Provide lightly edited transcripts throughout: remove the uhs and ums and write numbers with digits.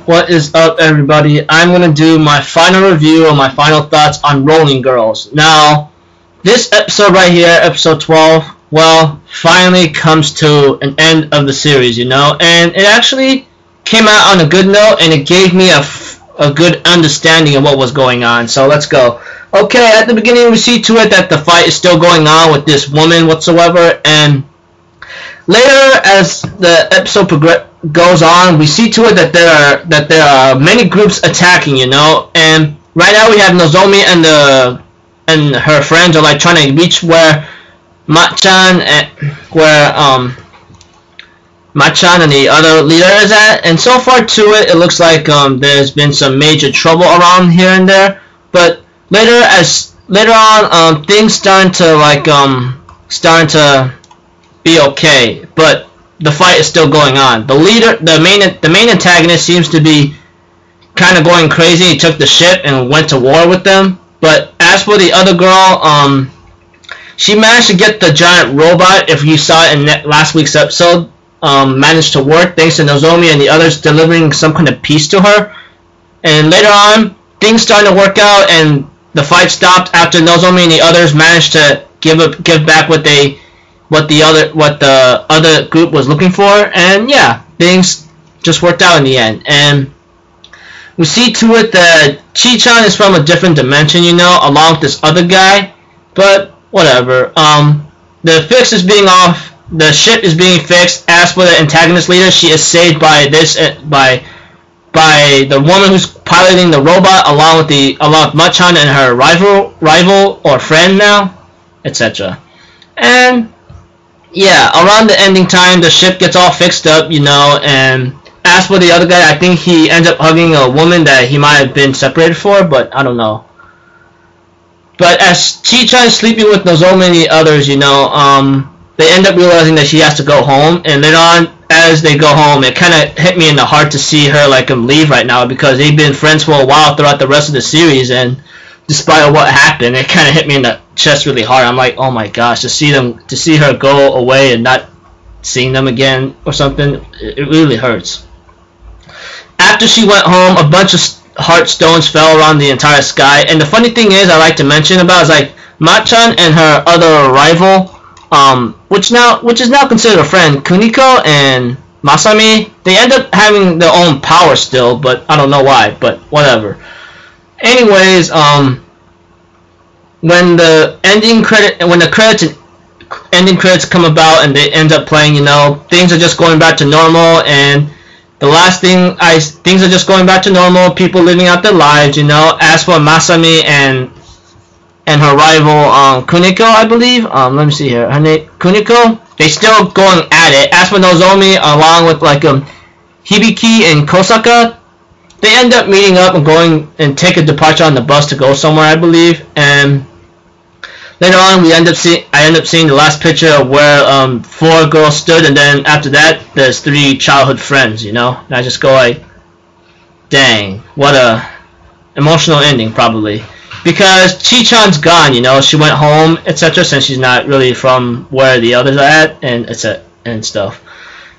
What is up, everybody? I'm going to do my final review or my final thoughts on Rolling Girls. Now, this episode right here, episode 12, well, finally comes to an end of the series, and it actually came out on a good note, and it gave me a good understanding of what was going on. So let's go. Okay, at the beginning we see to it that the fight is still going on with this woman whatsoever, and later as the episode goes on, we see to it that there are many groups attacking, and right now we have Nozomi and her friends are like trying to reach where Machan and the other leader is at, and so far to it looks like there's been some major trouble around here and there, but later on things starting to be okay, but the fight is still going on. The main antagonist seems to be kind of going crazy. He took the ship and went to war with them. But as for the other girl, she managed to get the giant robot, if you saw it in last week's episode, managed to work thanks to Nozomi and the others delivering some kind of peace to her. And later on, things started to work out, and the fight stopped after Nozomi and the others managed to give back what the other group was looking for, and yeah, things just worked out in the end. And we see to it that Chi-chan is from a different dimension, along with this other guy, but whatever. The ship is being fixed. As for the antagonist leader, she is saved by the woman who's piloting the robot, along with Machan and her rival or friend now, etc. And yeah, around the ending time, the ship gets all fixed up, and as for the other guy, I think he ends up hugging a woman that he might have been separated for, but I don't know. But as Chi-chan is sleeping with Nozomi and the others, they end up realizing that she has to go home, and later on, as they go home, it kind of hit me in the heart to see her leave right now, because they've been friends for a while throughout the rest of the series, and despite what happened, it kind of hit me in the chest really hard. I'm like, oh my gosh, to see her go away and not seeing them again or something, it really hurts. After she went home, a bunch of heart stones fell around the entire sky, and the funny thing is, I like to mention about is like Machan and her other rival, which is now considered a friend, Kuniko and Masami, they end up having their own power still, but I don't know why, but whatever. Anyways, when the ending credits come about and they end up playing, things are just going back to normal, and things are just going back to normal, people living out their lives, As for Masami and her rival, Kuniko, I believe, let me see here, her name, Kuniko, they still going at it. As for Nozomi, along with Hibiki and Kosaka, they end up meeting up and going and take a departure on the bus to go somewhere, I believe. And later on, I end up seeing the last picture of where 4 girls stood, and then after that, there's 3 childhood friends. And I just go like, dang, what a emotional ending, probably, because Chi-chan's gone. She went home, etc. Since she's not really from where the others are at, and stuff.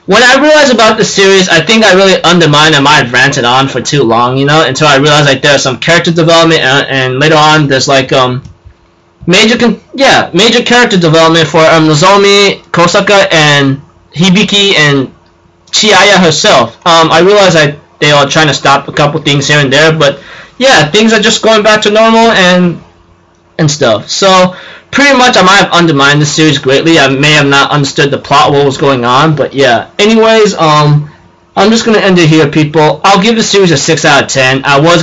When I realized about the series, I think I really undermined and might have ranted on for too long, until I realized there's some character development, and later on there's major character development for Nozomi, Kosaka, and Hibiki, and Chiaya herself. I realized they are trying to stop a couple things here and there, but yeah, things are just going back to normal and stuff. So pretty much I might have undermined the series greatly. I may have not understood the plot, what was going on, but yeah. Anyways, I'm just gonna end it here, people. I'll give the series a 6 out of 10. I was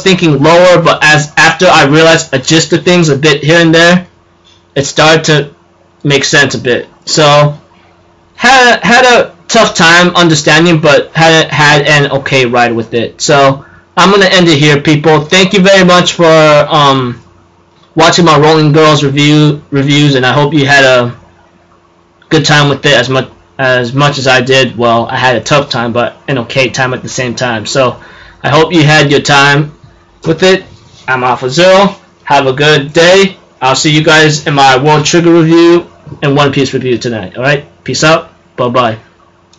thinking lower, but after I realized a gist of things a bit here and there, it started to make sense a bit. So had a tough time understanding, but had an okay ride with it. So I'm gonna end it here, people. Thank you very much for watching my Rolling Girls reviews, and I hope you had a good time with it as much as I did. Well, I had a tough time, but an okay time at the same time. So I hope you had your time with it. I'm Alpha Zero. Have a good day. I'll see you guys in my World Trigger review and One Piece review tonight. Alright? Peace out. Bye-bye.